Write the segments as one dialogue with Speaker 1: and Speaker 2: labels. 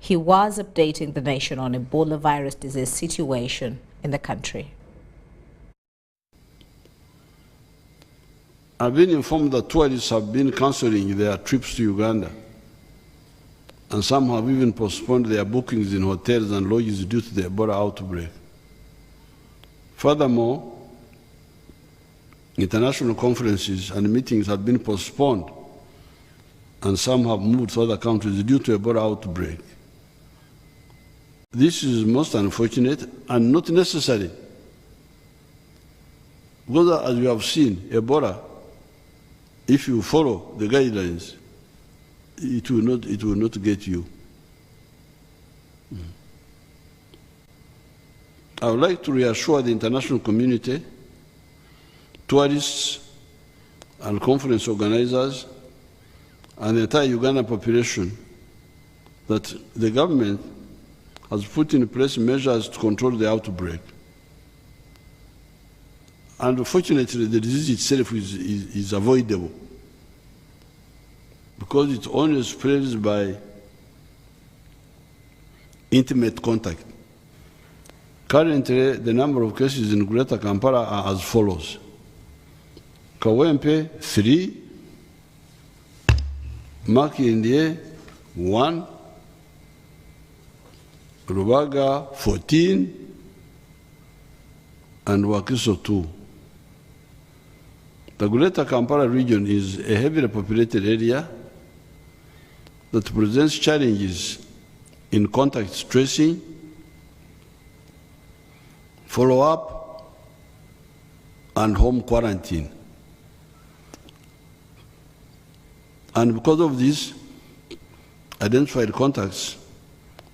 Speaker 1: he was updating the nation on Ebola virus disease situation in the country.
Speaker 2: I've been informed that tourists have been cancelling their trips to Uganda, and some have even postponed their bookings in hotels and lodges due to the Ebola outbreak. Furthermore, international conferences and meetings have been postponed, and some have moved to other countries due to Ebola outbreak. This is most unfortunate and not necessary, because as you have seen, Ebola, if you follow the guidelines, it will not get you. I would like to reassure the international community, tourists and conference organizers, and the entire Ugandan population that the government has put in place measures to control the outbreak. And unfortunately, the disease itself is avoidable because it only spreads by intimate contact. Currently, the number of cases in Greater Kampala are as follows. Kawempe, 3. Makindye, 1. Rubaga, 14. And Wakiso, 2. The Greater Kampala region is a heavily populated area that presents challenges in contact tracing, follow-up, and home quarantine. And because of this, identified contacts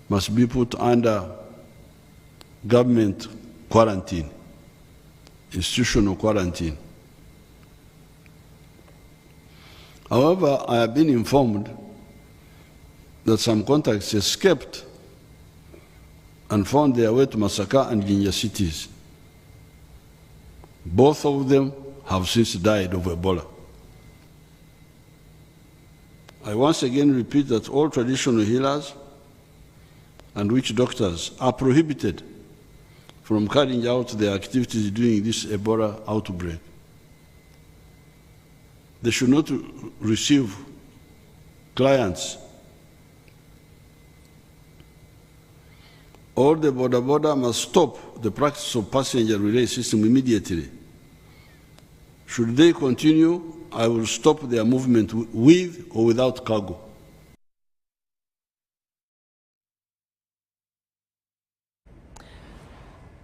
Speaker 2: must be put under government quarantine, institutional quarantine. However, I have been informed that some contacts escaped and found their way to Masaka and Jinja cities. Both of them have since died of Ebola. I once again repeat that all traditional healers and witch doctors are prohibited from carrying out their activities during this Ebola outbreak. They should not receive clients. All the border must stop the practice of passenger relay system immediately. Should they continue, I will stop their movement with or without cargo.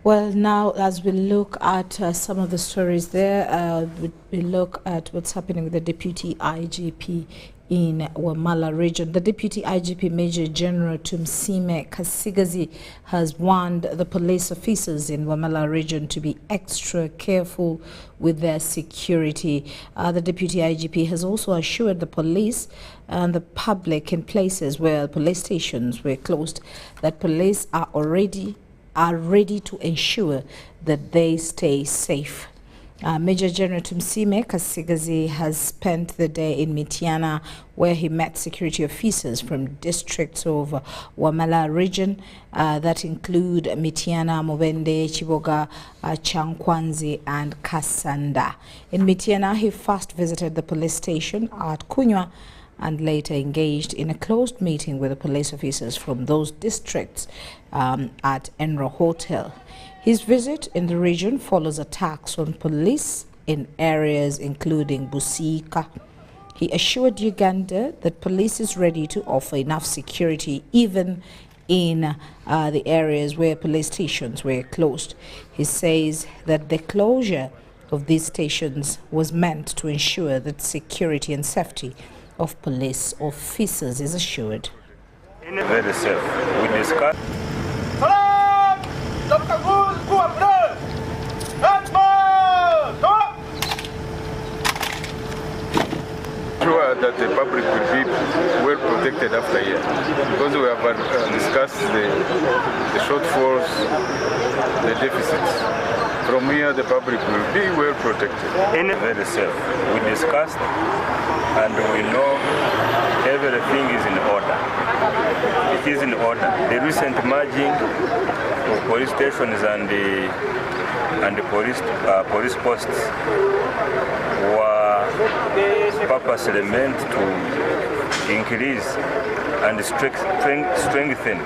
Speaker 1: Well, now as we look at some of the stories there, we look at what's happening with the Deputy IGP in Wamala region. The Deputy IGP Major General Tumsime Kasigazi has warned the police officers in Wamala region to be extra careful with their security. The Deputy IGP has also assured the police and the public in places where police stations were closed that police are ready to ensure that they stay safe. Major General Tumsime Kasigazi has spent the day in Mityana, where he met security officers from districts of Wamala region that include Mityana, Mubende, Chiboga, Chankwanzi and Kasanda. In Mityana, he first visited the police station at Kunywa and later engaged in a closed meeting with the police officers from those districts at Enro Hotel. His visit in the region follows attacks on police in areas including Busika. He assured Uganda that police is ready to offer enough security even in the areas where police stations were closed. He says that the closure of these stations was meant to ensure that security and safety of police officers is assured.
Speaker 3: Very safe. We discussed. Sure that the public will be well protected after here, because we have discussed the shortfalls, the deficits. From here, the public will be well protected.
Speaker 4: Very safe. We discussed and we know everything is in order. It is in order. The recent merging of police stations and the police posts were purposely meant to increase and strengthen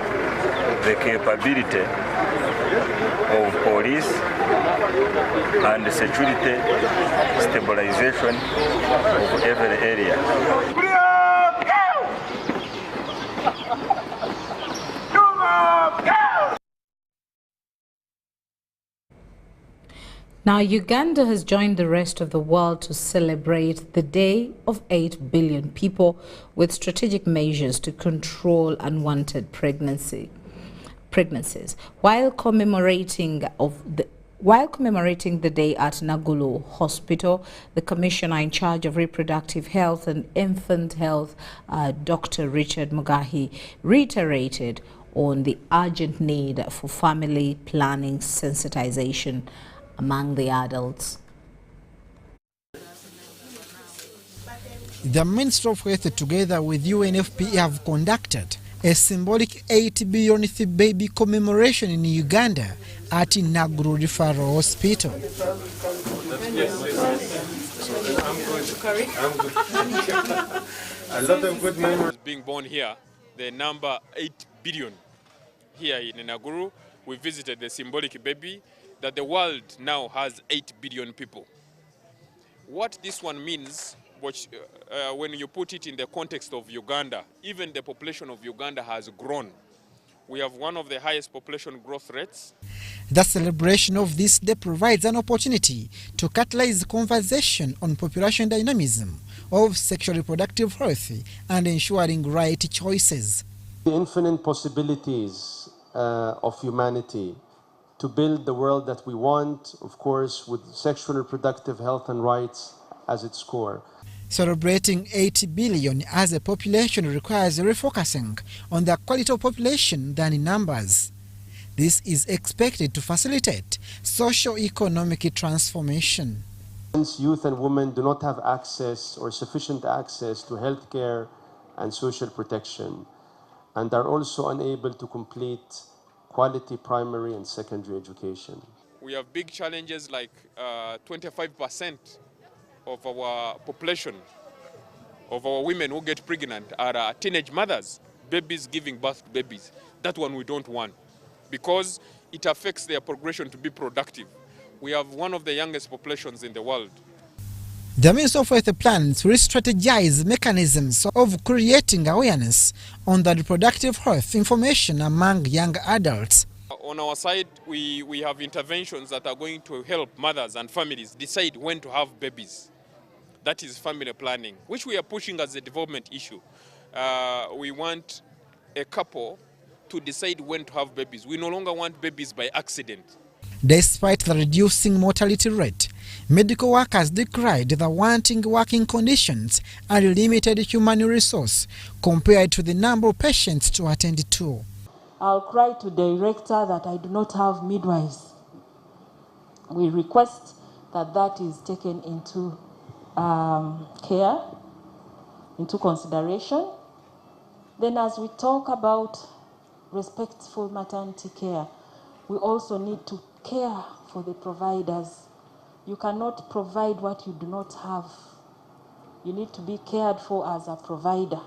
Speaker 4: the capability of police and security stabilization of every area.
Speaker 1: Now, Uganda has joined the rest of the world to celebrate the Day of 8 billion people with strategic measures to control unwanted pregnancies. While commemorating the day at Nagulu Hospital, the commissioner in charge of reproductive health and infant health, Dr. Richard Mugahi, reiterated on the urgent need for family planning sensitization among the adults.
Speaker 5: The Ministry of Health, together with UNFPA, have conducted a symbolic 8 billionth baby commemoration in Uganda at Naguru Referral Hospital.
Speaker 6: A lot of good memories being born here. The number 8 billion here in Naguru. We visited the symbolic baby that the world now has 8 billion people. What this one means, which, when you put it in the context of Uganda, even the population of Uganda has grown. We have one of the highest population growth rates.
Speaker 5: The celebration of this day provides an opportunity to catalyze conversation on population dynamism of sexual reproductive health and ensuring right choices.
Speaker 7: The infinite possibilities of humanity to build the world that we want, of course, with sexual reproductive health and rights as its core.
Speaker 5: Celebrating 80 billion as a population requires refocusing on the quality of population than in numbers. This is expected to facilitate socio-economic transformation.
Speaker 7: Since youth and women do not have access or sufficient access to health care and social protection, and are also unable to complete quality primary and secondary education.
Speaker 6: We have big challenges like 25% of our population, of our women who get pregnant are teenage mothers, babies giving birth to babies. That one we don't want because it affects their progression to be productive. We have one of the youngest populations in the world.
Speaker 5: The Ministry of Health plans to re-strategize mechanisms of creating awareness on the reproductive health information among young adults.
Speaker 6: On our side, we have interventions that are going to help mothers and families decide when to have babies. That is family planning, which we are pushing as a development issue. We want a couple to decide when to have babies. We no longer want babies by accident.
Speaker 5: Despite the reducing mortality rate, medical workers decried the wanting working conditions and limited human resource compared to the number of patients to attend to.
Speaker 8: I'll cry to the director that I do not have midwives. We request that that is taken into care, into consideration. Then as we talk about respectful maternity care, we also need to care for the providers. You cannot provide what you do not have. You need to be cared for as a provider.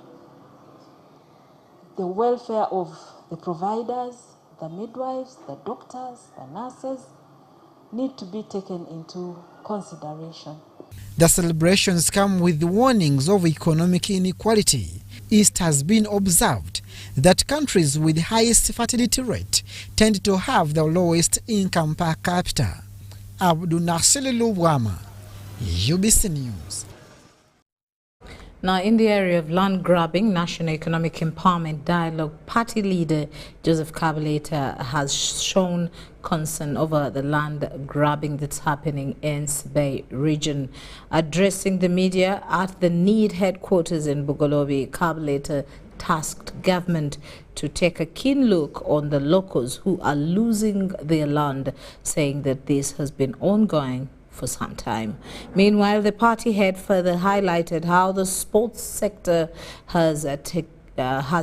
Speaker 8: The welfare of the providers, the midwives, the doctors, the nurses need to be taken into consideration.
Speaker 5: The celebrations come with warnings of economic inequality. It has been observed that countries with the highest fertility rate tend to have the lowest income per capita. Abdul Nasir Lubwama, UBC News.
Speaker 1: Now, in the area of land grabbing, National Economic Empowerment Dialogue Party leader Joseph Kabuleta has shown concern over the land grabbing that's happening in Sibey region. Addressing the media at the NEED headquarters in Bugolobi, Kabuleta tasked government to take a keen look on the locals who are losing their land, saying that this has been ongoing for some time. Meanwhile, the party head further highlighted how the sports sector has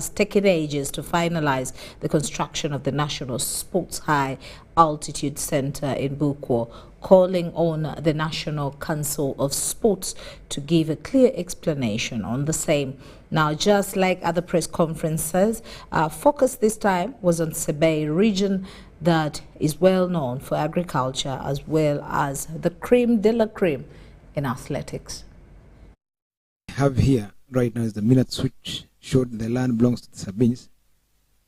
Speaker 1: taken ages to finalize the construction of the National Sports High Altitude Center in Bukwo, calling on the National Council of Sports to give a clear explanation on the same. Now, just like other press conferences, focus this time was on Sebei region that is well known for agriculture as well as the creme de la creme in athletics.
Speaker 9: I have here right now is the minutes which showed the land belongs to the Sabines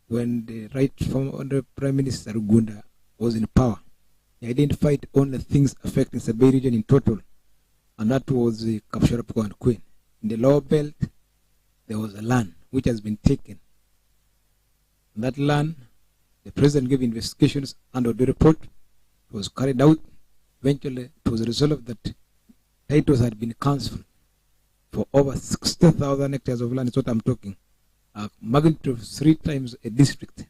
Speaker 9: when the right former Prime Minister Rugunda was in power. He identified only things affecting the Sabine region in total, and that was the Kapsharapuko and Queen. In the lower belt, there was a land which has been taken. And that land, the president gave investigations under the report. It was carried out. Eventually, it was resolved that titles had been cancelled for over 60,000 hectares of land. Is what I'm talking. A magnitude of 3 times a district.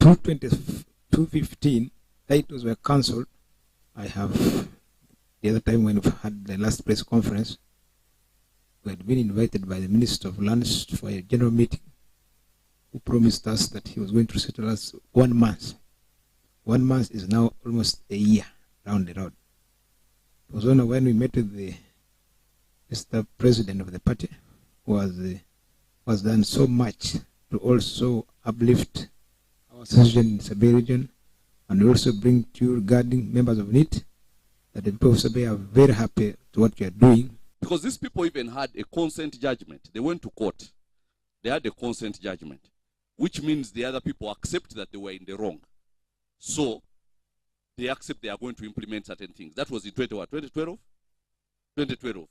Speaker 9: 215 titles were cancelled. I have, the other time when we had the last press conference, we had been invited by the Minister of Lands for a general meeting, who promised us that he was going to settle us 1 month. 1 month is now almost a year round the road. It was only when we met with the Mr. President of the party, who was done so much to also uplift our association in the Sabine region and also bring to you regarding members of NIT, that the people of Sabine are very happy to what you are doing.
Speaker 10: Because these people even had a consent judgment. They went to court. They had a consent judgment, which means the other people accept that they were in the wrong. So they accept they are going to implement certain things. That was in 2012? 2012.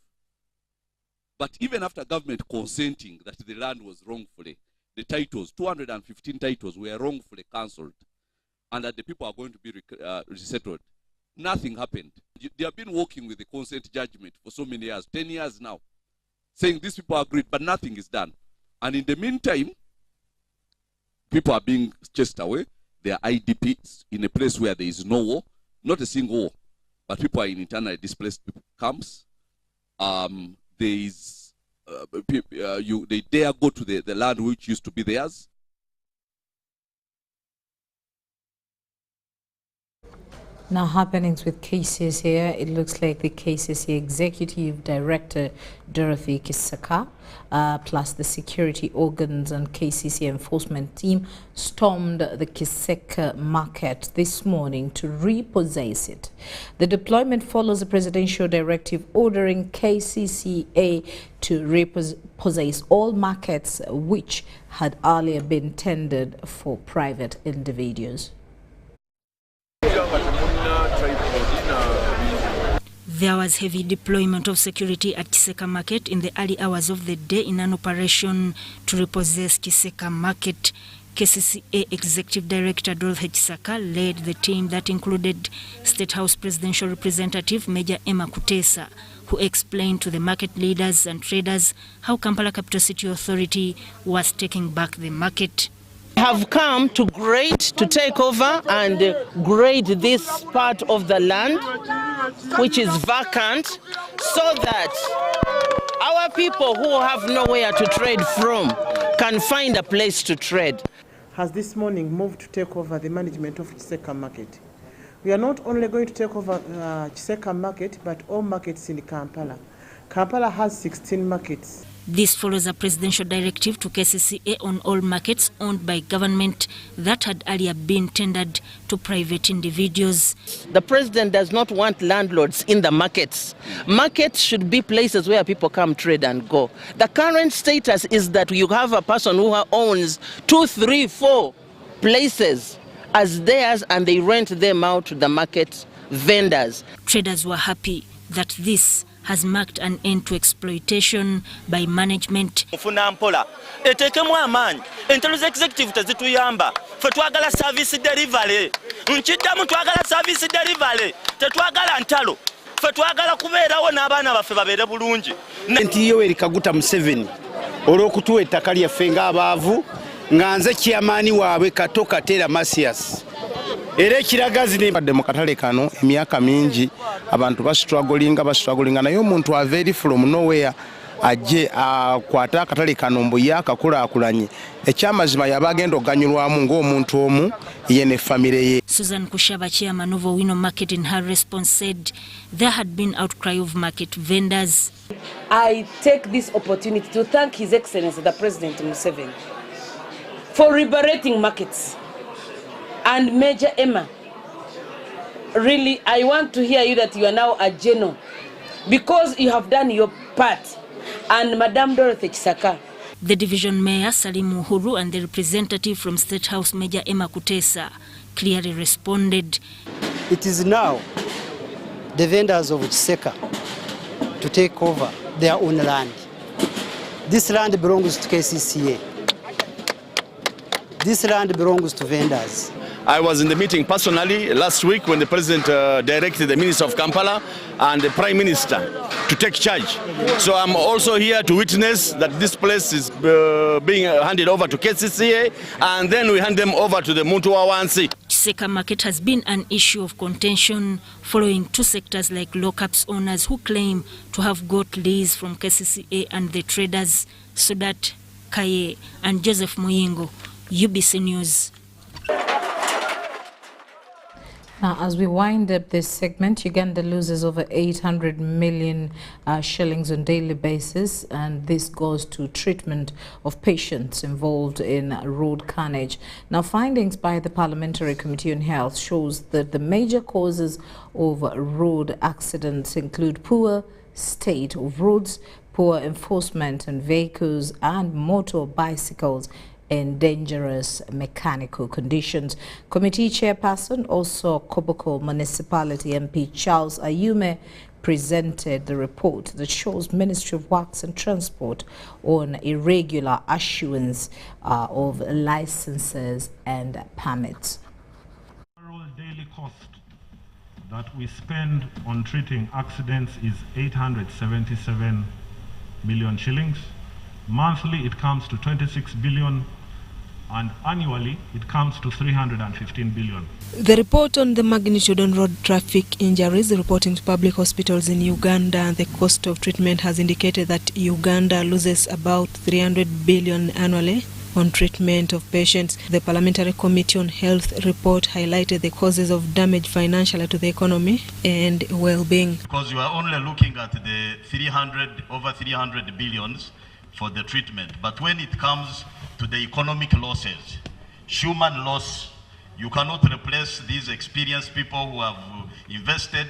Speaker 10: But even after government consenting that the land was wrongfully, the titles, 215 titles were wrongfully cancelled, and that the people are going to be resettled, nothing happened. They have been working with the consent judgment for so many years, 10 years now, saying these people agreed, but nothing is done. And in the meantime, people are being chased away. They are IDPs in a place where there is no war, not a single war, but people are in internally displaced camps. They dare go to the land which used to be theirs.
Speaker 1: Now, happenings with cases here. It looks like the KCC Executive Director Dorothy Kisaka, plus the security organs and KCC enforcement team stormed the Kiseka market this morning to repossess it. The deployment follows a presidential directive ordering KCCA to repossess all markets which had earlier been tendered for private individuals.
Speaker 11: There was heavy deployment of security at Kiseka Market in the early hours of the day in an operation to repossess Kiseka Market. KCCA Executive Director Dorothy Kisaka led the team that included State House Presidential Representative Major Emma Kutesa, who explained to the market leaders and traders how Kampala Capital City Authority was taking back the market.
Speaker 12: Have come to take over and grade this part of the land which is vacant, so that our people who have nowhere to trade from can find a place to trade.
Speaker 13: Has this morning moved to take over the management of Kiseka Market. We are not only going to take over Kiseka Market, but all markets in Kampala. Kampala has 16 markets.
Speaker 11: This follows a presidential directive to KCCA on all markets owned by government that had earlier been tendered to private individuals.
Speaker 12: The president does not want landlords in the markets. Markets should be places where people come trade and go. The current status is that you have a person who owns 2, 3, 4 places as theirs, and they rent them out to the market vendors.
Speaker 11: Traders were happy that this has marked an end to exploitation by management.
Speaker 14: Etekemu amaanyi entero executive tezituyamba fe twagala service delivery nkiddamu twagala service delivery tetwagala ntalo fe twagala kubeerawo n'abaana baffe babeere bulungi.
Speaker 15: Nti Yoweri Kaguta Museveni olw'okutuwa ettaka lyaffe ng'abaavu nga nze kyamaani waabwe Kato Katera Masias. Era ekiragazi nebadde mu katale kano emyaka mingi abantu bastrugglinga naye omuntu ava eri from nowhere ajje akwata akatale kano mbu ye akakulaakulanye ekyamazima yaba agenda okuganyulwamu ng'omuntu omu ye ne famire ye.
Speaker 11: Susan Kushaba, chairman of Owino Market, in her response said there had been outcry of market vendors.
Speaker 16: I take this opportunity to thank His Excellency the President Museveni for liberating markets. And Major Emma, really, I want to hear you that you are now a general because you have done your part. And Madam Dorothy Chisaka.
Speaker 11: The division mayor Salim Uhuru and the representative from State House Major Emma Kutesa clearly responded.
Speaker 17: It is now the vendors of Chiseka to take over their own land. This land belongs to KCCA. This land belongs to vendors.
Speaker 18: I was in the meeting personally last week when the President directed the Minister of Kampala and the Prime Minister to take charge. So I'm also here to witness that this place is being handed over to KCCA, and then we hand them over to the Mutua Wansi.
Speaker 11: Chiseka Market has been an issue of contention following two sectors like lockups owners who claim to have got lease from KCCA and the traders Sudat Kaye and Joseph Muyingo. UBC News.
Speaker 1: Now, as we wind up this segment, Uganda loses over 800 million shillings on a daily basis, and this goes to treatment of patients involved in road carnage. Now, findings by the Parliamentary Committee on Health shows that the major causes of road accidents include poor state of roads, poor enforcement on vehicles and motor bicycles in dangerous mechanical conditions. Committee chairperson, also Koboko Municipality MP Charles Ayume, presented the report that shows Ministry of Works and Transport on irregular issuance of licenses and permits.
Speaker 19: Overall daily cost that we spend on treating accidents is 877 million shillings. Monthly it comes to 26 billion, and annually it comes to 315 billion.
Speaker 20: The report on the magnitude on road traffic injuries reporting to public hospitals in Uganda and the cost of treatment has indicated that Uganda loses about 300 billion annually on treatment of patients. The Parliamentary Committee on Health report highlighted the causes of damage financially to the economy and well-being.
Speaker 21: Because you are only looking at the over 300 billions for the treatment. But when it comes to the economic losses, human loss, you cannot replace these experienced people who have invested.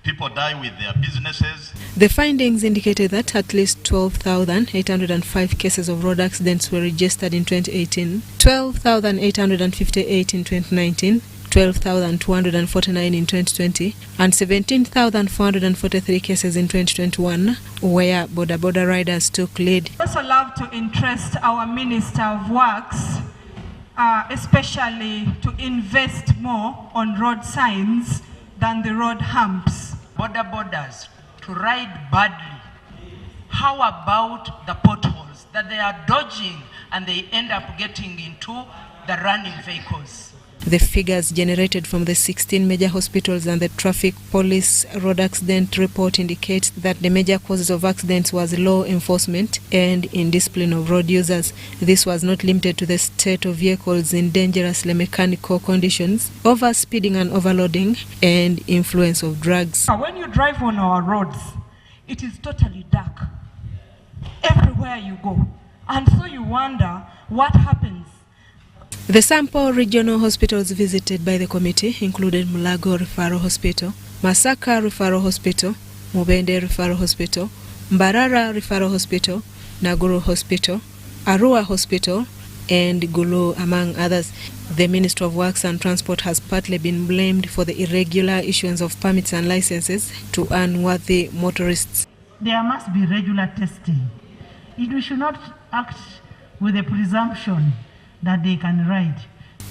Speaker 21: People die with their businesses.
Speaker 20: The findings indicated that at least 12,805 cases of road accidents were registered in 2018, 12,858 in 2019, 12,249 in 2020, and 17,443 cases in 2021, where border riders took lead.
Speaker 22: I also love to interest our Minister of Works, especially to invest more on road signs than the road humps.
Speaker 23: Borders to ride badly. How about the potholes that they are dodging and they end up getting into the running vehicles?
Speaker 20: The figures generated from the 16 major hospitals and the traffic police road accident report indicate that the major causes of accidents was law enforcement and indiscipline of road users. This was not limited to the state of vehicles in dangerously mechanical conditions, overspeeding and overloading, and influence of drugs.
Speaker 22: When you drive on our roads, it is totally dark everywhere you go, and so you wonder what happens.
Speaker 20: The sample regional hospitals visited by the committee included Mulago Referral Hospital, Masaka Referral Hospital, Mubende Referral Hospital, Mbarara Referral Hospital, Naguru Hospital, Arua Hospital, and Gulu, among others. The Ministry of Works and Transport has partly been blamed for the irregular issuance of permits and licenses to unworthy motorists.
Speaker 23: There must be regular testing. We should not act with a presumption that they can ride.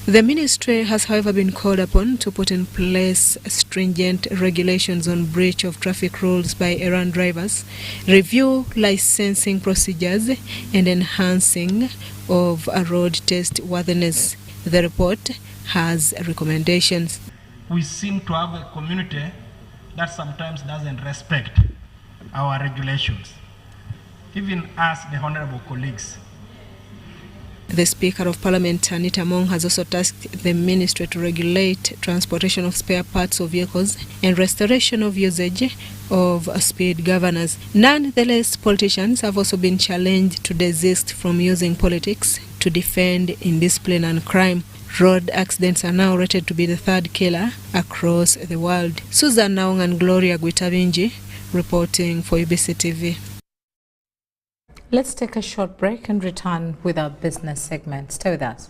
Speaker 20: The ministry has, however, been called upon to put in place stringent regulations on breach of traffic rules by errant drivers, review licensing procedures, and enhancing of road test worthiness. The report has recommendations.
Speaker 2: We seem to have a community that sometimes doesn't respect our regulations, even us, the honorable colleagues.
Speaker 20: The Speaker of Parliament, Anita Mong, has also tasked the ministry to regulate transportation of spare parts of vehicles and restoration of usage of speed governors. Nonetheless, politicians have also been challenged to desist from using politics to defend indiscipline and crime. Road accidents are now rated to be the third killer across the world. Susan Naung and Gloria Guitabinji reporting for UBC TV.
Speaker 1: Let's take a short break and return with our business segment. Stay with us.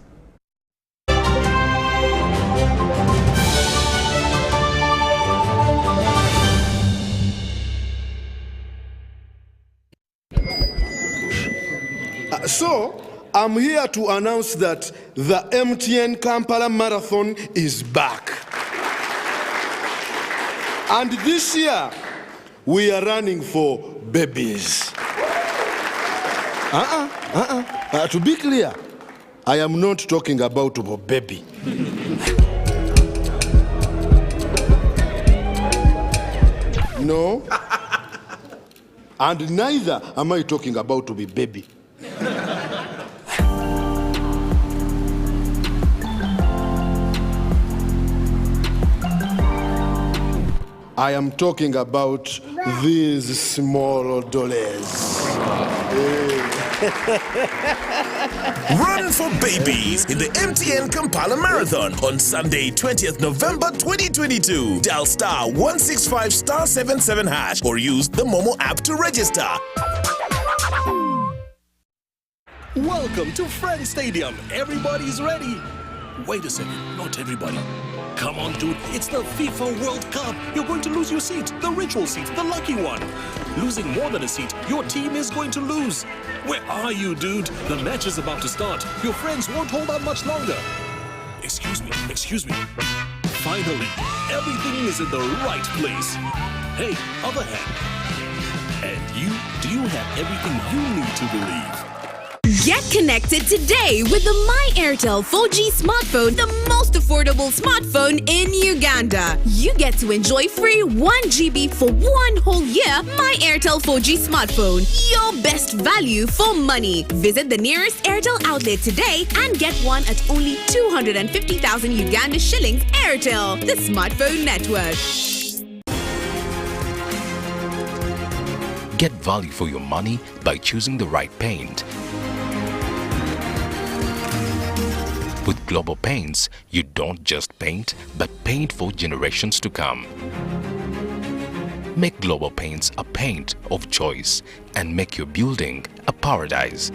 Speaker 3: So, I'm here to announce that the MTN Kampala Marathon is back. And this year, we are running for babies. To be clear, I am not talking about a baby. No. And neither am I talking about to be baby. I am talking about these small dollars.
Speaker 4: Run for babies in the MTN Kampala Marathon on Sunday, 20th November 2022. Dial *165*77# or use the Momo app to register.
Speaker 24: Welcome to Friends Stadium. Everybody's ready. Wait a second, not everybody. Come on, dude, it's the FIFA World Cup. You're going to lose your seat, the ritual seat, the lucky one. Losing more than a seat, your team is going to lose. Where are you, dude? The match is about to start. Your friends won't hold out much longer. Excuse me. Finally, everything is in the right place. Hey, other hand. And you, do you have everything you need to believe?
Speaker 25: Get connected today with the My Airtel 4G smartphone, the most affordable smartphone in Uganda. You get to enjoy free 1 GB for 1 whole year. My Airtel 4G smartphone, your best value for money. Visit the nearest Airtel outlet today and get one at only 250,000 Uganda shillings. Airtel, the smartphone network.
Speaker 26: Get value for your money by choosing the right paint. With Global Paints, you don't just paint, but paint for generations to come. Make Global Paints a paint of choice and make your building a paradise.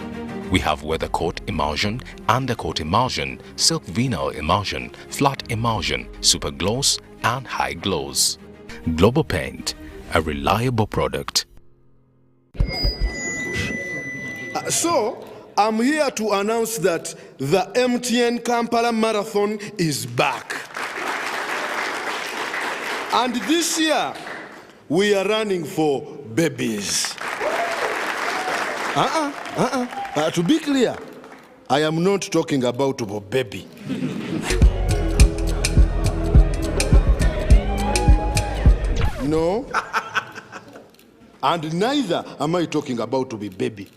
Speaker 26: We have weather coat emulsion, undercoat emulsion, silk vinyl emulsion, flat emulsion, super gloss, and high gloss. Global Paint, a reliable product.
Speaker 3: So, I'm here to announce that the MTN Kampala Marathon is back. And this year, we are running for babies. To be clear, I am not talking about a baby. No. And neither am I talking about to be baby.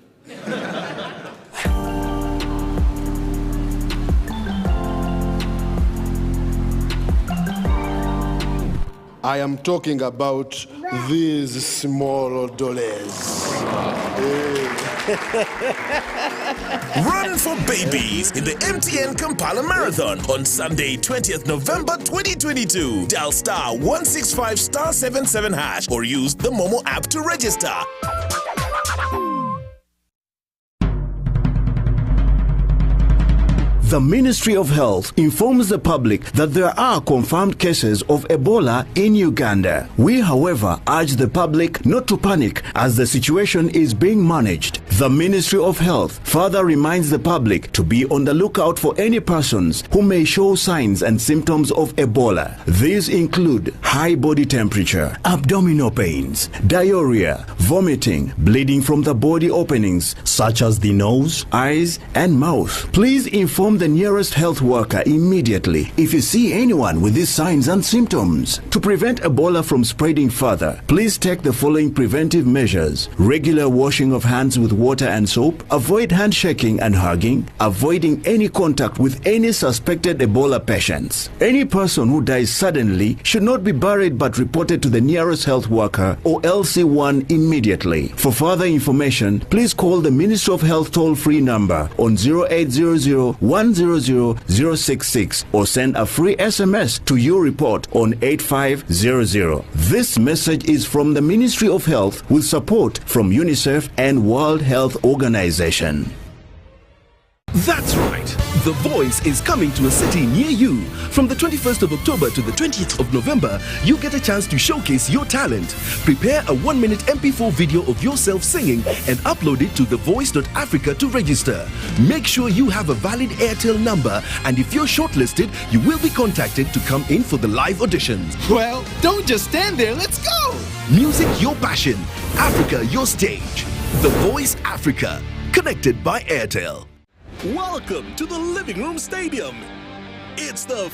Speaker 3: I am talking about these small dollars.
Speaker 4: Run for babies in the MTN Kampala Marathon on Sunday, 20th November 2022. Dial *165*77# or use the Momo app to register.
Speaker 27: The Ministry of Health informs the public that there are confirmed cases of Ebola in Uganda. We, however, urge the public not to panic as the situation is being managed. The Ministry of Health further reminds the public to be on the lookout for any persons who may show signs and symptoms of Ebola. These include high body temperature, abdominal pains, diarrhea, vomiting, bleeding from the body openings such as the nose, eyes, and mouth. Please inform the nearest health worker immediately if you see anyone with these signs and symptoms. To prevent Ebola from spreading further, please take the following preventive measures: regular washing of hands with water and soap, avoid handshaking and hugging, avoiding any contact with any suspected Ebola patients. Any person who dies suddenly should not be buried but reported to the nearest health worker or LC1 immediately. For further information, please call the Ministry of Health toll-free number on 0800-100-066 or send a free SMS to your report on 8500. This message is from the Ministry of Health with support from UNICEF and World Health Organization.
Speaker 24: That's right. The Voice is coming to a city near you. From the 21st of October to the 20th of November, you get a chance to showcase your talent. Prepare a 1-minute MP4 video of yourself singing and upload it to thevoice.africa to register. Make sure you have a valid Airtel number, and if you're shortlisted, you will be contacted to come in for the live auditions.
Speaker 5: Well, don't just stand there, let's go!
Speaker 24: Music your passion, Africa your stage. The Voice Africa, connected by Airtel. Welcome to the Living Room Stadium. It's the